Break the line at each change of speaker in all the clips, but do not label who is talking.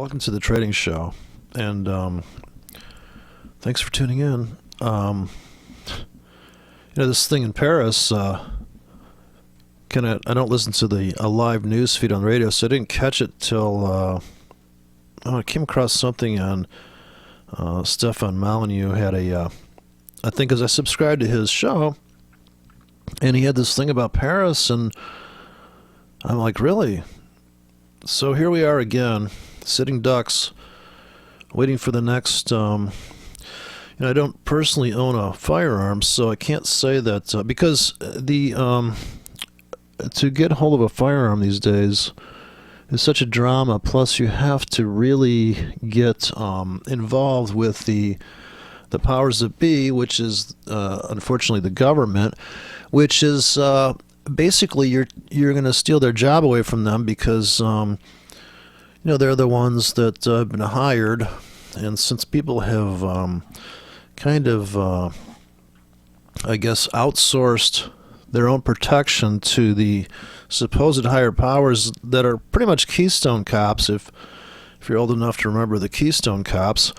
Welcome to the Trading Show, and thanks for tuning in. This thing in Paris, I don't listen to the live news feed on the radio, so I didn't catch it till I came across something on Stefan Molyneux had I think as I subscribed to his show, and he had this thing about Paris, and I'm like, really? So here we are again, sitting ducks, waiting for the next. I don't personally own a firearm, so I can't say that because to get hold of a firearm these days is such a drama. Plus, you have to really get involved with the powers that be, which is unfortunately the government, which is basically you're going to steal their job away from them because they're the ones that have been hired, and since people have I guess outsourced their own protection to the supposed higher powers that are pretty much Keystone Cops, if you're old enough to remember the Keystone Cops.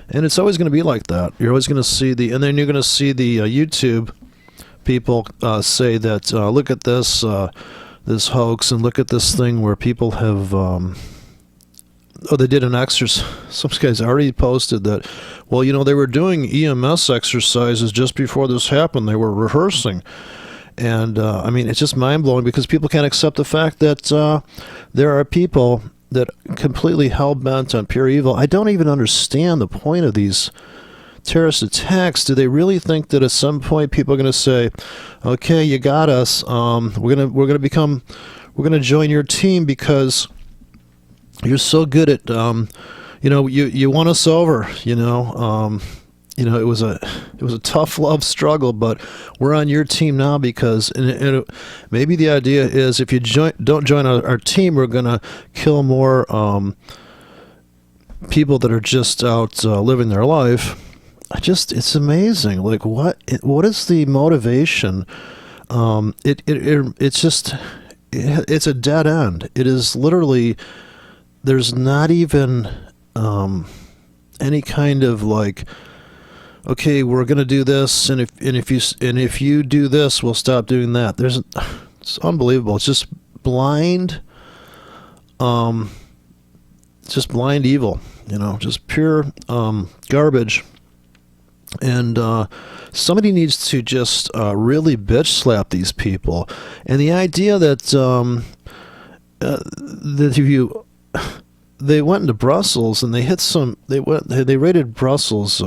And it's always going to be like that. You're always going to see and then you're going to see the YouTube people say that look at this hoax, and look at this thing where people have they did an exercise. Some guys already posted that, well, they were doing EMS exercises just before this happened. They were rehearsing. And it's just mind-blowing because people can't accept the fact that there are people that completely hell-bent on pure evil. I don't even understand the point of these terrorist attacks. Do they really think that at some point people are going to say, okay, you got us, we're going to join your team because you're so good at you won us over, it was a tough love struggle, but we're on your team now because maybe the idea is if you don't join our team, we're going to kill more people that are just out living their life. It's amazing. Like what is the motivation? It's a dead end. It is literally, there's not even any kind of like, okay, we're going to do this, and if you do this, we'll stop doing that. It's unbelievable. It's just blind evil, just pure garbage. And somebody needs to just really bitch slap these people. And the idea that that if you they went into Brussels and they raided Brussels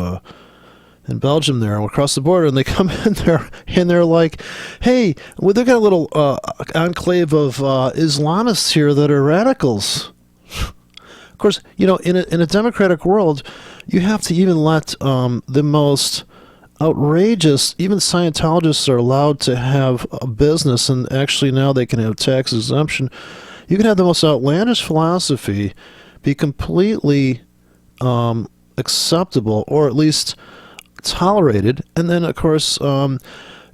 in Belgium there across the border, and they come in there and they're like, hey, well, they got a little enclave of Islamists here that are radicals. Of course, in a democratic world, you have to even let the most outrageous, even Scientologists are allowed to have a business, and actually now they can have tax exemption. You can have the most outlandish philosophy be completely acceptable, or at least tolerated, and then of course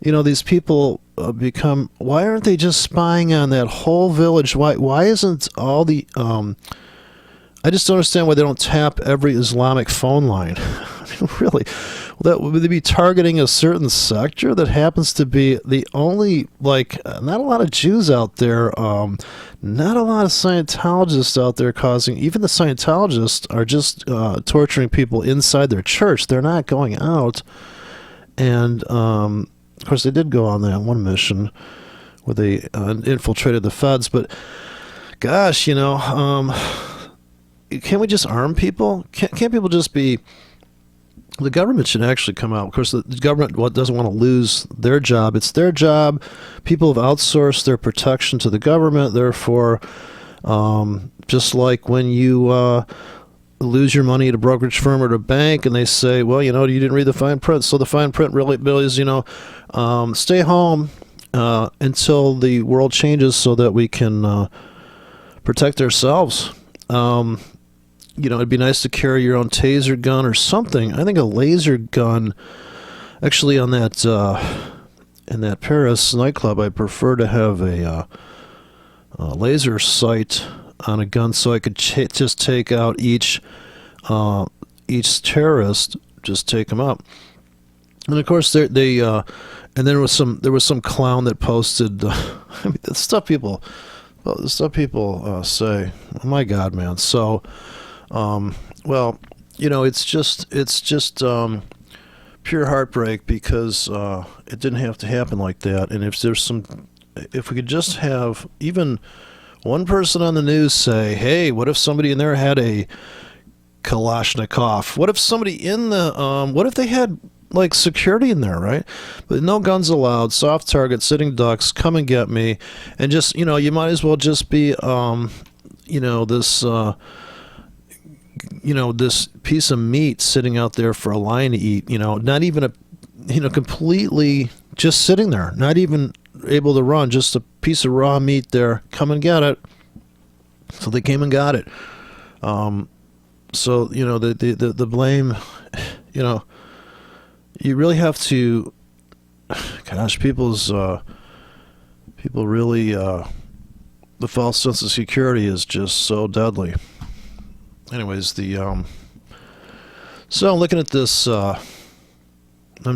these people become, why aren't they just spying on that whole village? Why isn't all the I just don't understand why they don't tap every Islamic phone line. Really, would they be targeting a certain sector that happens to be the only, not a lot of Jews out there, not a lot of Scientologists out there causing, even the Scientologists are just torturing people inside their church. They're not going out. And, of course, they did go on that one mission where they infiltrated the feds. But, gosh, can't we just arm people? Can't people just be... The government should actually come out. Of course, the government doesn't want to lose their job. It's their job. People have outsourced their protection to the government. Therefore, just like when you lose your money at a brokerage firm or at a bank, and they say, well, you didn't read the fine print. So the fine print really is, stay home until the world changes so that we can protect ourselves. It'd be nice to carry your own taser gun or something. I think a laser gun, actually on that, in that Paris nightclub, I prefer to have a laser sight on a gun so I could just take out each terrorist, just take them up. And of course, and then there was some clown that posted. I mean, the stuff people say. Oh my God, man. So, well, it's just pure heartbreak because it didn't have to happen like that. And if we could just have even one person on the news say, "Hey, what if somebody in there had a Kalashnikov? What if somebody in the what if they had like security in there, right? But no guns allowed, soft target, sitting ducks, come and get me," and just you might as well just be this piece of meat sitting out there for a lion to eat. Not even completely just sitting there, not even able to run, just a piece of raw meat there. Come and get it. So they came and got it. So the blame, you really have to. Gosh, people really, the false sense of security is just so deadly. Anyways, so looking at this, I'm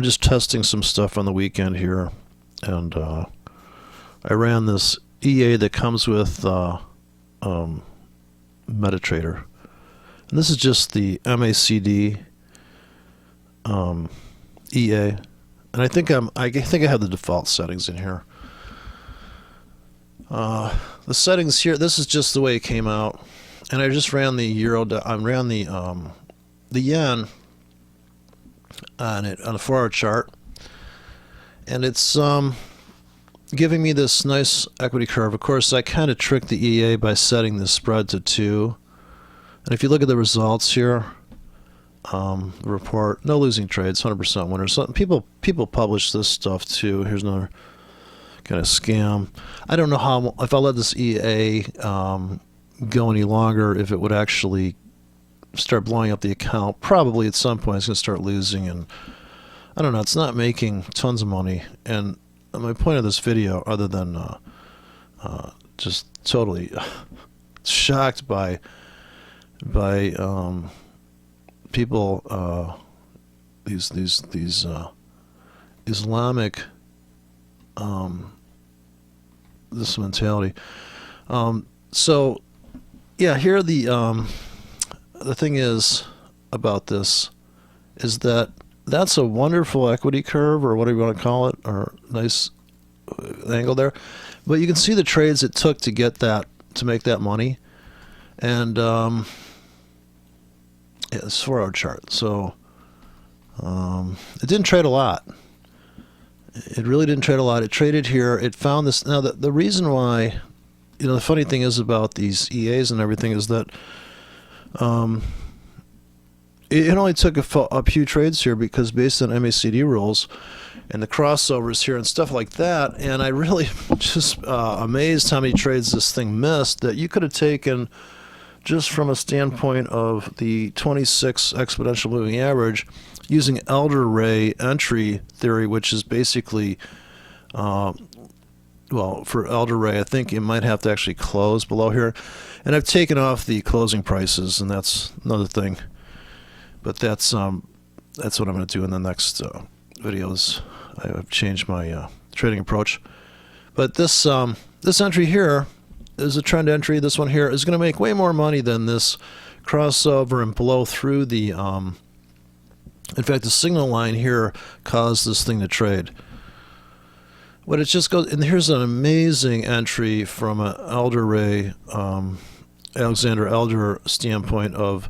just testing some stuff on the weekend here, and I ran this EA that comes with MetaTrader, and this is just the MACD EA, and I think I have the default settings in here. The settings here, this is just the way it came out. And I just ran the euro. I ran the yen on a 4-hour chart, and it's giving me this nice equity curve. Of course, I kind of tricked the EA by setting the spread to 2. And if you look at the results here, the report, no losing trades, 100% winners. So people publish this stuff too. Here's another kind of scam. I don't know how, if I let this EA go any longer, if it would actually start blowing up the account. Probably at some point it's going to start losing, and I don't know, it's not making tons of money. And my point of this video, other than just totally shocked by people, these Islamic this mentality. So yeah, here the thing is about this is that that's a wonderful equity curve, or whatever you want to call it, or nice angle there. But you can see the trades it took to get that, to make that money. And yeah, it's a 4-hour chart. So it didn't trade a lot. It really didn't trade a lot. It traded here. It found this. Now, the reason why, the funny thing is about these EAs and everything is that it only took a few trades here, because based on MACD rules and the crossovers here and stuff like that, and I really just amazed how many trades this thing missed, that you could have taken just from a standpoint of the 26 exponential moving average using Elder Ray entry theory, which is basically well, for Elder Ray, I think it might have to actually close below here. And I've taken off the closing prices, and that's another thing. But that's what I'm going to do in the next videos. I've changed my trading approach. But this entry here is a trend entry. This one here is going to make way more money than this crossover and blow through the... in fact, the signal line here caused this thing to trade. But it just goes, and here's an amazing entry from an Elder Ray, Alexander Elder standpoint of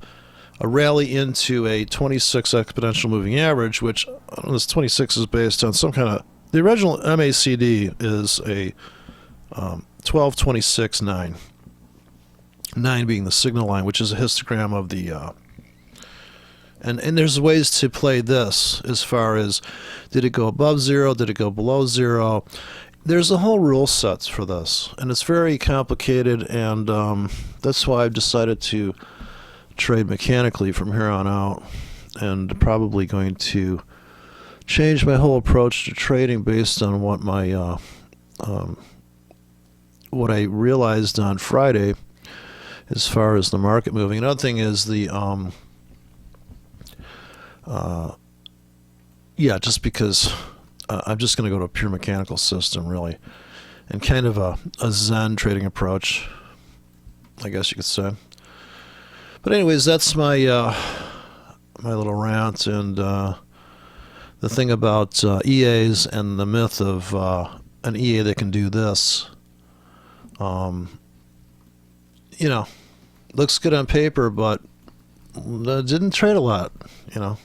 a rally into a 26 exponential moving average, which this 26 is based on some kind of, the original MACD is a 12-26-9. 9 being the signal line, which is a histogram of the, and there's ways to play this as far as, did it go above 0, did it go below 0? There's a whole rule sets for this, and it's very complicated, and that's why I've decided to trade mechanically from here on out, and probably going to change my whole approach to trading based on what my what I realized on Friday, as far as the market moving. Another thing is the yeah, just because I'm just going to go to a pure mechanical system, really, and kind of a Zen trading approach, I guess you could say. But anyways, that's my my little rant, and the thing about EAs and the myth of an EA that can do this. You know, looks good on paper, but didn't trade a lot, you know.